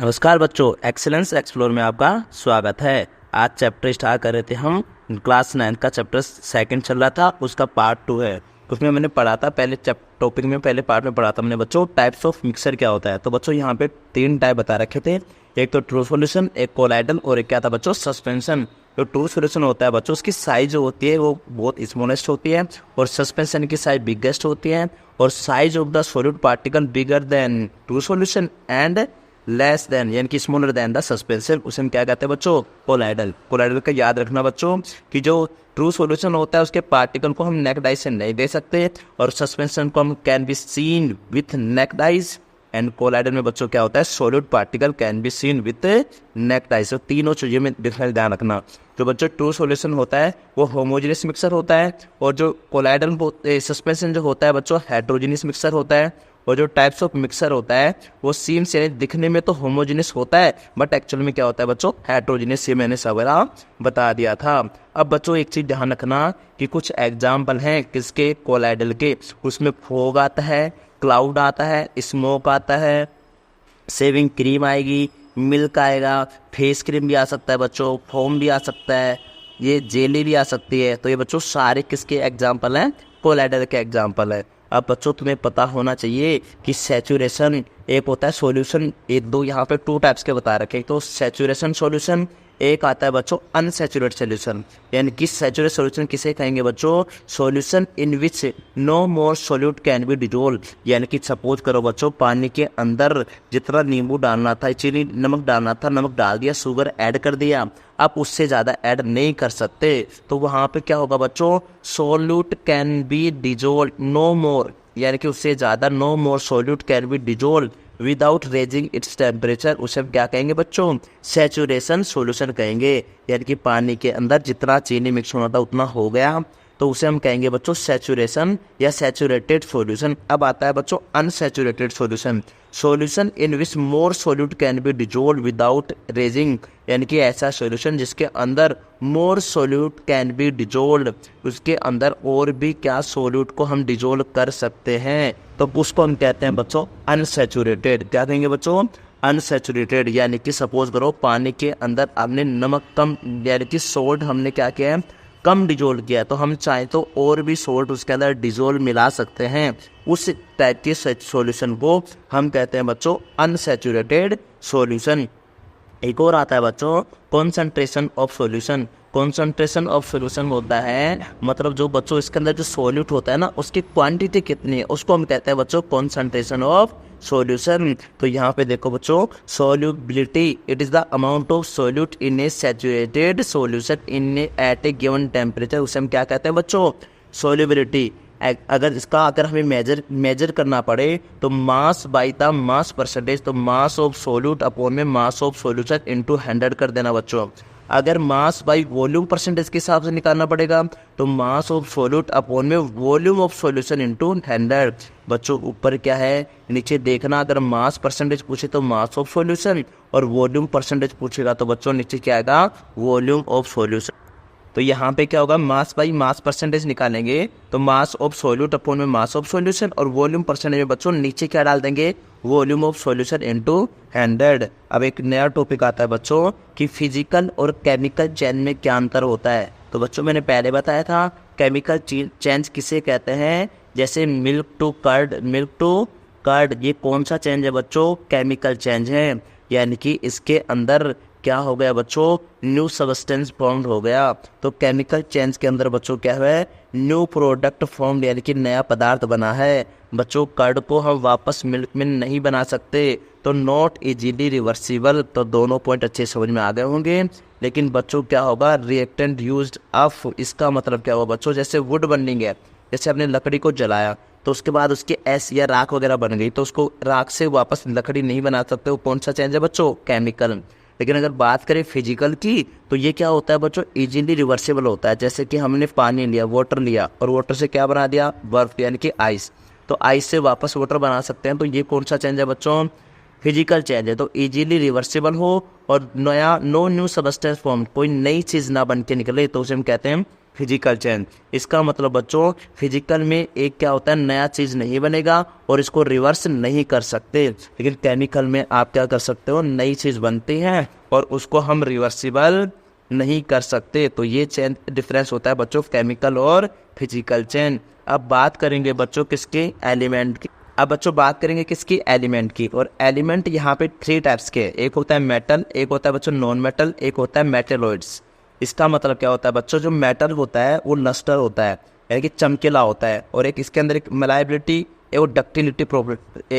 नमस्कार बच्चों, excellence explore में आपका स्वागत है। आज चैप्टर स्टार्ट कर रहे थे हम। क्लास 9 का चैप्टर सेकंड चल रहा था, उसका पार्ट 2 है। उसमें मैंने पढ़ा था पहले टॉपिक में, पहले पार्ट में पढ़ा था मैंने बच्चों टाइप्स ऑफ मिक्सर क्या होता है। तो बच्चों यहाँ पे 3 टाइप बता रखे थे, एक तो ट्रू सॉल्यूशन, एक कोलाइडल और एक क्या था बच्चों सस्पेंशन। जो ट्रू सॉल्यूशन होता है बच्चों, उसकी साइज जो होती है वो बहुत स्मॉलेस्ट होती है और सस्पेंशन की साइज बिगेस्ट होती है और size of the solid particle bigger than true solution and less than यानी कि स्मॉलर देन द सस्पेंशन, उसे हम क्या कहते हैं बच्चों कोलाइडल। कोलाइडल का याद रखना बच्चों कि जो ट्रू सॉल्यूशन होता है उसके पार्टिकल को हम नेक्ड आई से नहीं दे सकते और सस्पेंशन को हम can be seen with necked eyes and colloidal में बच्चों क्या होता है solid particle can be seen with necked eyes. तो तीनों चीज़ों में डिफरेंस ध्यान रखना। जो बच्चों ट्रू सॉल्यूशन होता है वो होमोजेनियस मिक्सर होता है और जो कोलाइडल सस्पेंशन जो होता है बच्चों हेट्रोजेनियस मिक्सर होता है। और जो टाइप्स ऑफ मिक्सर होता है वो सीम्स यानी दिखने में तो होमोजेनियस होता है बट एक्चुअल में क्या होता है बच्चों हेट्रोजेनियस, ये मैंने सवेरा बता दिया था। अब बच्चों एक चीज़ ध्यान रखना कि कुछ एग्जाम्पल हैं किसके कोलाइडल के, उसमें फोग आता है, क्लाउड आता है, स्मोक आता है, शेविंग क्रीम आएगी, मिल्क आएगा, फेस क्रीम भी आ सकता है बच्चों, फोम भी आ सकता है, ये जेली भी आ सकती है। तो ये बच्चों सारे किसके एग्जाम्पल हैं कोलाइडल के एग्जाम्पल है। अब बच्चों तुम्हें पता होना चाहिए कि सैचुरेशन एक होता है सॉल्यूशन, एक दो यहाँ पे 2 टाइप्स के बता रखे। तो सैचुरेशन सॉल्यूशन, एक आता है बच्चों अनसैचुरेटेड सॉल्यूशन। यानी कि सैचुरेटेड सॉल्यूशन किसे कहेंगे बच्चों, solution in which no more solute can be dissolve. यानी कि सपोज करो बच्चों पानी के अंदर जितना नींबू डालना था, चीनी नमक डालना था, नमक डाल दिया, शुगर ऐड कर दिया, आप उससे ज़्यादा ऐड नहीं कर सकते। तो वहाँ पे क्या होगा बच्चों solute can be dissolve no more, यानी कि उससे ज़्यादा no more solute can be dissolve without raising its temperature, उसे हम क्या कहेंगे बच्चों सैचुरेशन सॉल्यूशन कहेंगे। यानी कि पानी के अंदर जितना चीनी मिक्स होना था उतना हो गया तो उसे हम कहेंगे बच्चों सैचुरेशन या सैचुरेटेड सॉल्यूशन। अब आता है बच्चों unsaturated solution, solution in which more solute can be dissolve without raising. यानी कि ऐसा सॉल्यूशन जिसके अंदर मोर सॉल्यूट कैन बी डिजोल्व, उसके अंदर और भी क्या सॉल्यूट को हम डिजोल्व कर सकते हैं, तो उसको हम कहते हैं बच्चों अनसैचुरेटेड। क्या कहेंगे बच्चों अनसैचुरेटेड। यानी कि सपोज करो पानी के अंदर आपने नमक कम यानी कि सोल्ट हमने क्या किया है कम डिजोल्व किया है, तो हम चाहें तो और भी सोल्ट उसके अंदर डिजोल्व मिला सकते हैं। उस टाइप के सॉल्यूशन को हम कहते हैं बच्चों अनसैचुरेटेड सॉल्यूशन। एक और आता है बच्चों concentration of solution. Concentration of solution होता है मतलब जो बच्चों इसके अंदर जो सॉल्यूट होता है ना उसकी क्वांटिटी कितनी है उसको हम कहते हैं बच्चों कॉन्सेंट्रेशन ऑफ सॉल्यूशन। तो यहाँ पे देखो बच्चों solubility, it is the amount of solute in a saturated solution in at a given temperature, उसे हम क्या कहते हैं बच्चों सॉल्युबिलिटी। अगर हमें मेजर करना पड़े तो mass by the mass percentage, तो मास ऑफ सोल्यूट अपॉन में मास ऑफ सॉल्यूशन इनटू 100 कर देना बच्चों। अगर मास बाई वॉल्यूम परसेंटेज के हिसाब से निकालना पड़ेगा तो मास ऑफ सोल्यूट अपॉन में वॉल्यूम ऑफ सॉल्यूशन इनटू 100। बच्चों ऊपर क्या है नीचे देखना, अगर मास परसेंटेज पूछे तो मास ऑफ सॉल्यूशन और वॉल्यूम परसेंटेज पूछेगा तो बच्चों नीचे क्या आएगा वॉल्यूम ऑफ सॉल्यूशन। तो यहाँ पे क्या होगा मास बाई मास परसेंटेज निकालेंगे तो मास ऑफ सॉल्यूट अपॉन में मास ऑफ सॉल्यूशन और वॉल्यूम परसेंटेज में बच्चों नीचे क्या डाल देंगे वॉल्यूम ऑफ सॉल्यूशन इनटू 100। अब एक नया टॉपिक आता है बच्चों कि फिजिकल और केमिकल चेंज में क्या अंतर होता है। तो बच्चों मैंने पहले बताया था केमिकल चेंज किसे कहते हैं, जैसे milk to curd, milk to curd, ये कौन सा चेंज है बच्चों केमिकल चेंज है। यानी कि इसके अंदर क्या हो गया बच्चों न्यू सबस्टेंस फॉर्म हो गया। तो केमिकल चेंज के अंदर बच्चों क्या है न्यू प्रोडक्ट फॉर्म यानी कि नया पदार्थ बना है। बच्चों कर्ड को हम वापस मिल्क में नहीं बना सकते तो नॉट इजीली रिवर्सिबल। तो दोनों पॉइंट अच्छे समझ में आ गए होंगे। लेकिन बच्चों क्या होगा रिएक्टेंट यूज्ड ऑफ, इसका मतलब क्या होगा बच्चों जैसे वुड बर्निंग है, जैसे आपने लकड़ी को जलाया तो उसके बाद उसकी ऐश या राख वगैरह बन गई तो उसको राख से वापस लकड़ी नहीं बना सकते, वो कौन सा चेंज है बच्चों केमिकल। लेकिन अगर बात करें फिजिकल की तो ये क्या होता है बच्चों इजीली रिवर्सिबल होता है। जैसे कि हमने पानी लिया वाटर लिया और वाटर से क्या बना दिया बर्फ यानी कि आइस, तो आइस से वापस वाटर बना सकते हैं। तो ये कौन सा चेंज है बच्चों फिजिकल चेंज है। तो इजीली रिवर्सिबल हो और नया नो न्यू सबस्टेंस फॉर्म, कोई नई चीज़ ना बन के निकले तो उसे हम कहते हैं फिजिकल चेंज। इसका मतलब बच्चों फिजिकल में एक क्या होता है, नया चीज़ नहीं बनेगा और इसको रिवर्स नहीं कर सकते, लेकिन केमिकल में आप क्या कर सकते हो, नई चीज़ बनती है और उसको हम रिवर्सिबल नहीं कर सकते। तो ये चेंज डिफरेंस होता है बच्चों केमिकल और फिजिकल चेंज। अब बात करेंगे बच्चों किसके, एलिमेंट की। अब बच्चों बात करेंगे किसकी, एलिमेंट की। और एलिमेंट यहाँ पे 3 टाइप्स के, एक होता है मेटल, एक होता है बच्चों नॉन मेटल, एक होता है मेटेलॉइड्स। इसका मतलब क्या होता है बच्चों, जो मेटल होता है वो लस्टर होता है, यानी कि चमकीला होता है, और एक इसके अंदर एक मलाइबिलिटी और डक्टिलिटी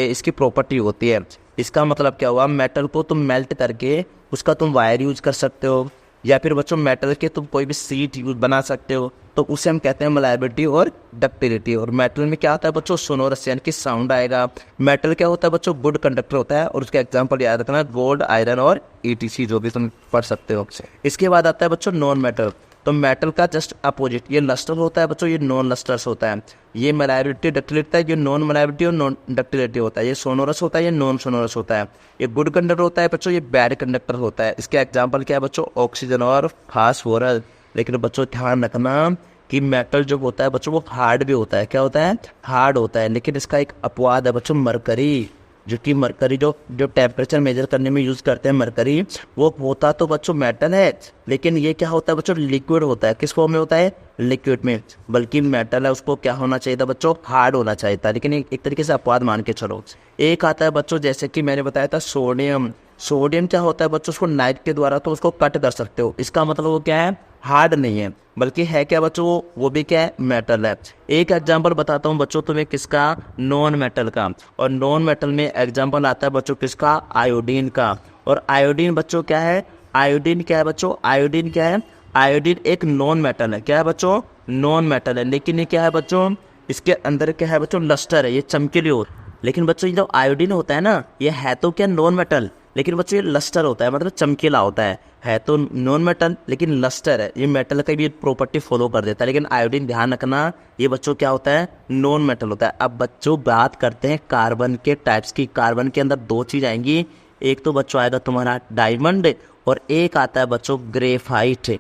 इसकी प्रॉपर्टी होती है। इसका मतलब क्या हुआ, मेटल को तुम मेल्ट करके उसका तुम वायर यूज कर सकते हो, या फिर बच्चों मेटल के तुम कोई भी सीट यूज बना सकते हो, तो उसे हम कहते हैं मलाइबिलिटी और डक्टिलिटी। और मेटल में क्या होता है बच्चों, सोनोरस यानी कि साउंड आएगा। मेटल क्या होता है बच्चों, गुड कंडक्टर होता है, और उसका एग्जांपल याद रखना गोल्ड, आयरन और ईटीसी, जो भी तुम पढ़ सकते हो। इसके बाद आता है बच्चों नॉन मेटल। तो मेटल का जस्ट अपोजिट, ये लस्टर होता है बच्चों, ये नॉन लस्टर्स होता है। ये मलाइबिलिटी डक्टिलिटी है, ये नॉन मलाइबिलिटी और नॉन डक्टिलिटी होता है। ये सोनोरस होता है, ये नॉन सोनोरस होता है। ये गुड कंडक्टर होता है बच्चों, ये बैड कंडक्टर होता है। इसके एग्जांपल क्या है बच्चों, ऑक्सीजन और फास्फोरस। लेकिन बच्चों ध्यान रखना कि मेटल जो होता है बच्चों वो हार्ड भी होता है। क्या होता है, हार्ड होता है। लेकिन इसका एक अपवाद है बच्चों, मरकरी, जो कि मरकरी जो टेम्परेचर मेजर करने में यूज़ करते हैं मरकरी, वो होता तो बच्चों मेटल है, लेकिन ये क्या होता है बच्चों, लिक्विड होता है। किस फॉर्म में होता है, लिक्विड में। बल्कि मेटल है उसको क्या होना चाहिए था बच्चों, हार्ड होना चाहिए था। लेकिन एक तरीके से अपवाद मान के चलो। एक आता है बच्चों, जैसे कि मैंने बताया था सोडियम। सोडियम क्या होता है बच्चों, उसको नाइफ के द्वारा तो उसको कट कर सकते हो। इसका मतलब वो क्या है, हार्ड नहीं है, बल्कि है क्या बच्चों, वो भी क्या है, मेटल है। एक एग्जांपल बताता हूँ बच्चों तुम्हें किसका, नॉन मेटल का। और नॉन मेटल में एग्जांपल आता है बच्चों किसका, आयोडीन का। और आयोडीन बच्चों क्या है, आयोडीन क्या है बच्चों, आयोडीन क्या है, आयोडीन एक नॉन मेटल है। क्या है बच्चों, नॉन मेटल है। लेकिन ये क्या है बच्चों, इसके अंदर क्या है बच्चों, लस्टर है, ये चमकीली हो। लेकिन बच्चों ये जो आयोडीन होता है ना, ये है तो क्या नॉन मेटल, लेकिन बच्चों ये लस्टर होता है, मतलब चमकीला होता है तो नॉन मेटल लेकिन लस्टर है। ये मेटल का भी प्रॉपर्टी फॉलो कर देता है। लेकिन आयोडीन ध्यान रखना, ये बच्चों क्या होता है, नॉन मेटल होता है। अब बच्चों बात करते हैं कार्बन के टाइप्स की। कार्बन के अंदर 2 चीज़ आएंगी, एक तो बच्चों आएगा तुम्हारा डायमंड, और एक आता है बच्चों ग्रेफाइट।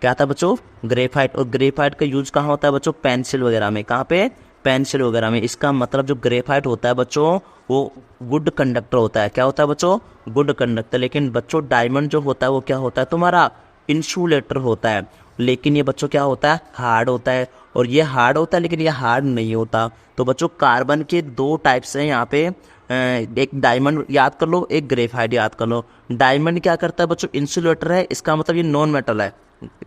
क्या आता है बच्चों, ग्रेफाइट। और ग्रेफाइट का यूज कहाँ होता है बच्चों, पेंसिल वगैरह में। कहाँ पे, पेंसिल वगैरह में। इसका मतलब जो ग्रेफाइट होता है बच्चों वो गुड कंडक्टर होता है। क्या होता है बच्चों, गुड कंडक्टर। लेकिन बच्चों डायमंड जो होता है वो क्या होता है तुम्हारा, इंसुलेटर होता है। लेकिन ये बच्चों क्या होता है, हार्ड होता है। और ये हार्ड होता है लेकिन ये हार्ड नहीं होता। तो बच्चों कार्बन के 2 टाइप्स हैं यहाँ पे, एक डायमंड याद कर लो, एक ग्रेफाइट याद कर लो। डायमंड क्या करता है बच्चों, इंसुलेटर है, इसका मतलब ये नॉन मेटल है।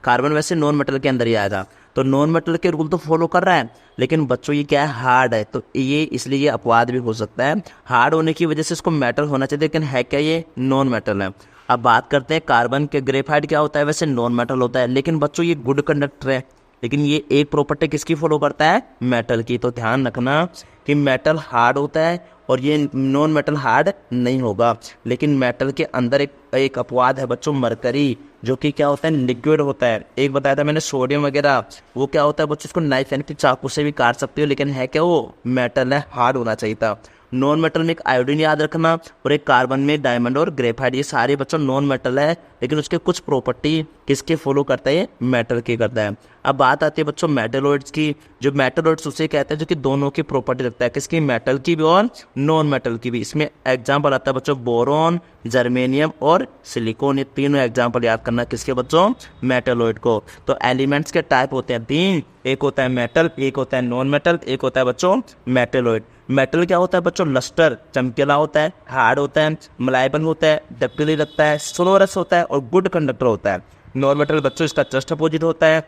कार्बन वैसे नॉन मेटल के अंदर ही आएगा, तो नॉन मेटल के रूल तो फॉलो कर रहा है, लेकिन बच्चों ये क्या है, हार्ड है। तो ये इसलिए ये अपवाद भी हो सकता है। हार्ड होने की वजह से इसको मेटल होना चाहिए, लेकिन है क्या, ये नॉन मेटल है। अब बात करते हैं कार्बन के। ग्रेफाइट क्या होता है, वैसे नॉन मेटल होता है, लेकिन बच्चों ये गुड कंडक्टर है। लेकिन ये एक प्रॉपर्टी किसकी फॉलो करता है, मेटल की। तो ध्यान रखना कि मेटल हार्ड होता है और ये नॉन मेटल हार्ड नहीं होगा। लेकिन मेटल के अंदर एक अपवाद है बच्चों, मरकरी, जो कि क्या होता है, लिक्विड होता है। एक बताया था मैंने सोडियम वगैरह, वो क्या होता है बच्चों, इसको नाइफ यानी कि चाकू से भी काट सकते हो, लेकिन है क्या, वो मेटल है, हार्ड होना चाहिए था। नॉन मेटल में एक आयोडीन याद रखना, और एक कार्बन में डायमंड और ग्रेफाइट। ये सारे बच्चों नॉन मेटल है, लेकिन उसके कुछ प्रॉपर्टी किसके फॉलो करता है, मेटल के करता है। अब बात आती है बच्चों मेटेलॉइड्स की। जो मेटेलॉइड्स उसे कहते हैं जो कि दोनों की प्रॉपर्टी रखता है, किसकी, मेटल की भी और नॉन मेटल की भी। इसमें एग्जाम्पल आता है बच्चों बोरॉन, जर्मेनियम और सिलिकॉन। ये तीनों एग्जाम्पल याद करना किसके बच्चों, मेटेलॉइड को। तो एलिमेंट्स के टाइप होते हैं 3, एक होता है मेटल, एक होता है नॉन मेटल, एक होता है बच्चों मेटेलॉइड। मेटल क्या होता है बच्चों, लस्टर, चमकीला होता है, हार्ड होता है, मलाइबल होता है, डक्टिली रखता है, सोनोरस होता है और गुड कंडक्टर होता है। नॉन मेटल बच्चों इसका जस्ट अपोजिट होता है,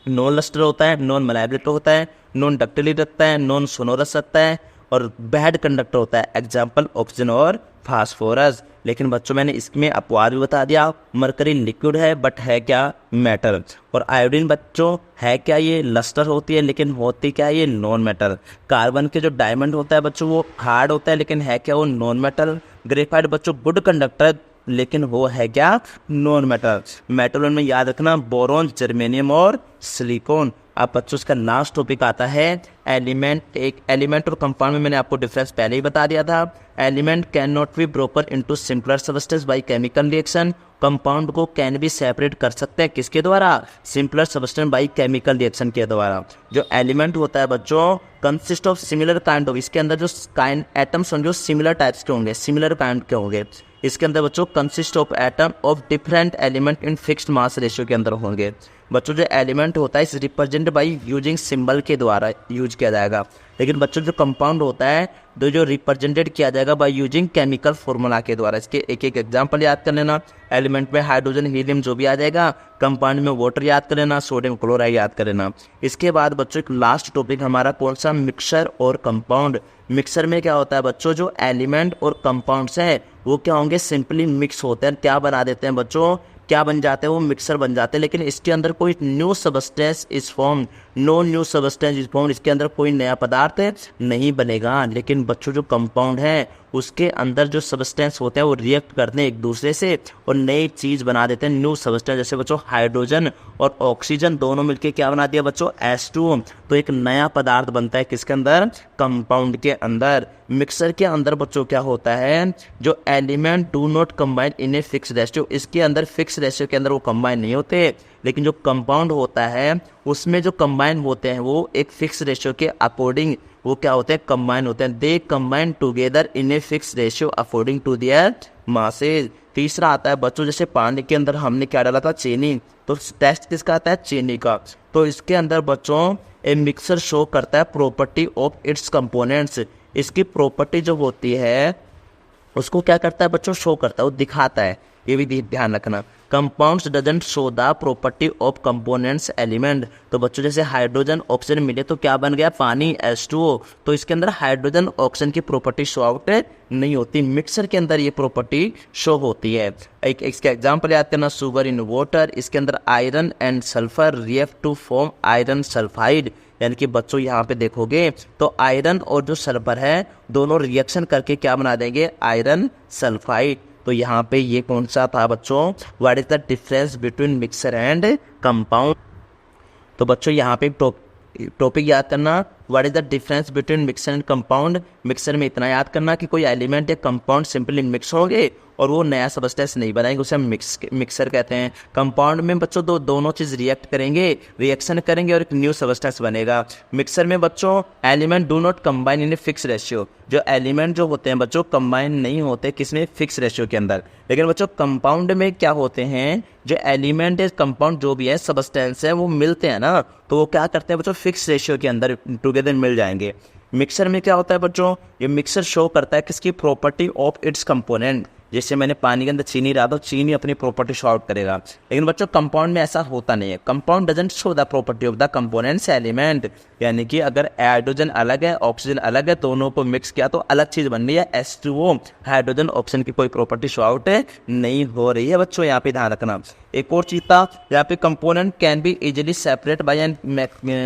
नॉन लस्टर होता है, नॉन मलाइबिलिटी होता है, नॉन डक्टिली रखता है, नॉन सोनोरस रखता है और बैड कंडक्टर होता है। एग्जाम्पल ऑक्सीजन और फास्फोरस। लेकिन बच्चों मैंने इसमें अपवाद भी बता दिया, मरकरी लिक्विड है बट है क्या, मेटल। और आयोडीन बच्चों है क्या, ये लस्टर होती है लेकिन होती क्या है, ये नॉन मेटल। कार्बन के जो डायमंड होता है बच्चों वो हार्ड होता है, लेकिन है क्या, वो नॉन मेटल। ग्रेफाइट बच्चों गुड कंडक्टर लेकिन वो है क्या, नॉन मेटल। मेटल में याद रखना बोरॉन, जर्मेनियम और सिलिकॉन। अब बच्चों इसका लास्ट टॉपिक आता है एलिमेंट। एक एलिमेंट और कंपाउंड में मैंने आपको डिफरेंस पहले ही बता दिया था। Element can not be broken into simpler substance by chemical reaction. Compound को कैन भी सेपरेट कर सकते हैं किसके द्वारा, simpler substance by chemical reaction के द्वारा। जो एलिमेंट होता है बच्चों consist of similar kind of, इसके अंदर जो काइंड एटम्स होंगे सिमिलर टाइप्स के होंगे, सिमिलर काइंड के होंगे। इसके अंदर बच्चों consist of atom of different element in fixed mass ratio के अंदर होंगे। बच्चों जो एलिमेंट होता है इस रिप्रेजेंट बाय यूजिंग सिंबल के द्वारा यूज किया जाएगा। लेकिन बच्चों जो कंपाउंड होता है जो रिप्रेजेंटेड किया जाएगा बाय यूजिंग केमिकल फॉर्मूला के द्वारा। इसके एक एक एग्जांपल याद कर लेना। एलिमेंट में हाइड्रोजन, हीलियम जो भी आ जाएगा, कंपाउंड में वाटर याद कर लेना, सोडियम क्लोराइड याद कर लेना। इसके बाद बच्चों एक लास्ट टॉपिक हमारा कौन सा, मिक्सचर और कंपाउंड। मिक्सचर में क्या होता है बच्चों, जो एलिमेंट और कंपाउंड्स है वो क्या होंगे, सिंपली मिक्स होते हैं। क्या बना देते हैं बच्चों, क्या बन जाते हैं, वो मिक्सर बन जाते हैं। लेकिन इसके अंदर कोई new substance is form, no new substance is form, इसके अंदर कोई नया पदार्थ नहीं बनेगा। लेकिन बच्चों जो कंपाउंड है उसके अंदर जो सबस्टेंस होते हैं वो रिएक्ट करते हैं एक दूसरे से और नई चीज बना देते हैं, न्यू सबस्टेंस। जैसे बच्चों हाइड्रोजन और ऑक्सीजन दोनों मिलके क्या बना दिया बच्चों, H2O। तो एक नया पदार्थ बनता है किसके अंदर, कंपाउंड के अंदर। मिक्सर के अंदर बच्चों क्या होता है, जो element do not combine in a fix ratio, इसके अंदर फिक्स रेशियो के अंदर वो कंबाइन नहीं होते। लेकिन जो कंपाउंड होता है उसमें जो कंबाइन होते हैं वो एक फिक्स रेशियो के अकॉर्डिंग वो क्या होते हैं, कंबाइन होते हैं। They combine together in a fix ratio according to their masses. तीसरा आता है बच्चों, जैसे पानी के अंदर हमने क्या डाला था, चीनी, तो टेस्ट किसका आता है, चीनी का। तो इसके अंदर बच्चों ए मिक्सर शो करता है प्रॉपर्टी ऑफ इट्स कंपोनेंट्स। इसकी प्रॉपर्टी जो होती है उसको क्या करता है बच्चों, शो करता है, वो दिखाता है। ये भी ध्यान रखना। Compounds doesn't show the property of components element. तो बच्चों जैसे हाइड्रोजन ऑक्सीजन मिले तो क्या बन गया, पानी, H2O। तो इसके अंदर हाइड्रोजन ऑक्सीजन की प्रॉपर्टी शो आउट नहीं होती, मिक्सर के अंदर ये प्रॉपर्टी शो होती है। एक इसके एग्जांपल याद करना, शुगर इन वाटर, इसके अंदर iron and sulphur react to form iron sulphide. यानी कि बच्चों यहाँ पे देखोगे तो आयरन और जो सल्फर है दोनों रिएक्शन करके क्या बना देंगे, आयरन सल्फाइड। तो यहाँ पे ये कौन सा था बच्चों, what is the difference between mixer and compound. तो बच्चों यहाँ पे टॉपिक याद करना, what is the difference between mixer and compound. Mixer में इतना याद करना कि कोई एलिमेंट या कंपाउंड सिंपली मिक्स होंगे और वो नया सबस्टेंस नहीं बनाएंगे, उसे हम मिक्सर कहते हैं। कंपाउंड में बच्चों दोनों चीज रिएक्ट करेंगे, रिएक्शन करेंगे और एक न्यू सबस्टेंस बनेगा। मिक्सर में बच्चों element do not combine in a fix ratio, जो एलिमेंट जो होते हैं बच्चों कंबाइन नहीं होते किसमें, फिक्स रेशियो के अंदर। लेकिन बच्चों कंपाउंड में क्या होते हैं, जो एलिमेंट है कंपाउंड जो भी है सबस्टेंस है वो मिलते हैं ना, तो वो क्या करते हैं बच्चों, फिक्स रेशियो के अंदर टुगेदर मिल जाएंगे। मिक्सर में क्या होता है बच्चों, ये मिक्सर शो करता है किसकी, प्रॉपर्टी ऑफ इट्स कंपोनेंट। जैसे मैंने पानी के अंदर चीनी डाला तो चीनी अपनी प्रॉपर्टी शो आउट करेगा। लेकिन बच्चों कंपाउंड में ऐसा होता नहीं है, compound doesn't show the property of the components element. यानी कि अगर हाइड्रोजन अलग है ऑक्सीजन अलग है, दोनों को मिक्स किया तो अलग चीज बन रही है, H2O। हाइड्रोजन ऑक्सीजन की कोई प्रॉपर्टी शो आउट नहीं हो रही है बच्चों, यहाँ पे ध्यान रखना। एक और चीज था यहाँ पे, component can be easily separate by an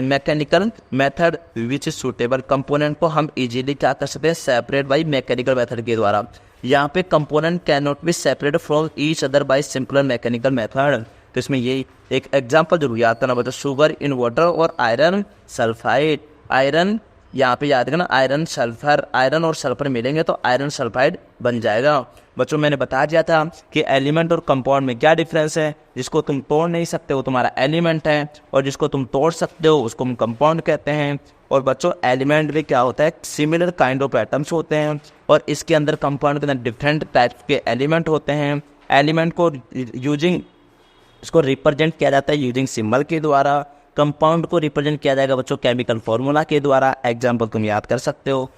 mechanical method which is suitable. Component को हम इजीली क्या कर सकते हैं, सेपरेट बाय मैकेनिकल मेथड के द्वारा। यहाँ पे component can not be separate from each other by simpler mechanical method. तो इसमें यही एक एग्जांपल जरूर याद करना बच्चों, शुगर इन वाटर और आयरन सल्फाइड। आयरन यहाँ पे याद करना, आयरन सल्फर, आयरन और सल्फर मिलेंगे तो आयरन सल्फाइड बन जाएगा। बच्चों मैंने बता दिया था कि एलिमेंट और कंपाउंड में क्या डिफरेंस है। जिसको तुम तोड़ नहीं सकते वो तुम्हारा एलिमेंट है, और जिसको तुम तोड़ सकते हो उसको हम कंपाउंड कहते हैं। और बच्चों एलिमेंट में क्या होता है, सिमिलर काइंड ऑफ एटम्स होते हैं, और इसके अंदर कंपाउंड के अंदर डिफरेंट टाइप्स के एलिमेंट होते हैं। एलिमेंट को यूजिंग इसको रिप्रेजेंट किया जाता है यूजिंग सिंबल के द्वारा। कंपाउंड को रिप्रेजेंट किया जाएगा बच्चों केमिकल फॉर्मूला के द्वारा। एग्जाम्पल तुम याद कर सकते हो।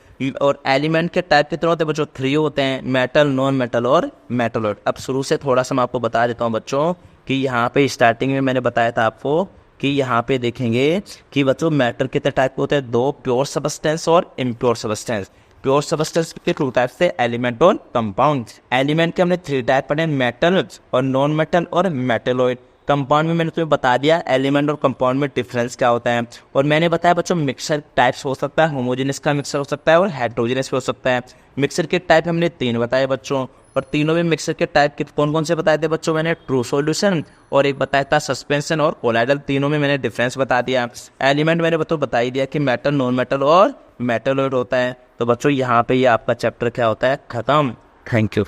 और एलिमेंट के टाइप कितने होते हैं बच्चों, 3 होते हैं, मेटल, नॉन मेटल और मेटलॉइड। अब शुरू से थोड़ा सा मैं आपको बता देता हूँ बच्चों कि यहाँ पे स्टार्टिंग में मैंने बताया था आपको कि यहाँ पे देखेंगे कि बच्चों मेटल कितने टाइप के होते हैं, 2, प्योर सबस्टेंस और इम्प्योर सबस्टेंस। प्योर सबस्टेंस के 2 टाइप से, एलिमेंट और कंपाउंड। एलिमेंट के हमने 3 टाइप पढ़े, मेटल और नॉन मेटल और मेटलॉइड। कंपाउंड में मैंने तुम्हें बता दिया एलिमेंट और कंपाउंड में डिफरेंस क्या होता है। और मैंने बताया बच्चों मिक्सर टाइप्स हो सकता है, होमोजेनियस का मिक्सर हो सकता है और हेटेरोजेनियस हो सकता है। मिक्सर के टाइप हमने 3 बताए बच्चों, और तीनों में मिक्सचर के टाइप कौन कौन से बताए थे बच्चों मैंने, ट्रू सॉल्यूशन, और एक बताया था सस्पेंशन और कोलाइडल। तीनों में मैंने डिफरेंस बता दिया। एलिमेंट मैंने बता ही दिया कि मेटल, नॉन मेटल और मेटलॉइड होता है। तो बच्चों यहाँ पे ये आपका चैप्टर क्या होता है, खत्म। Thank you.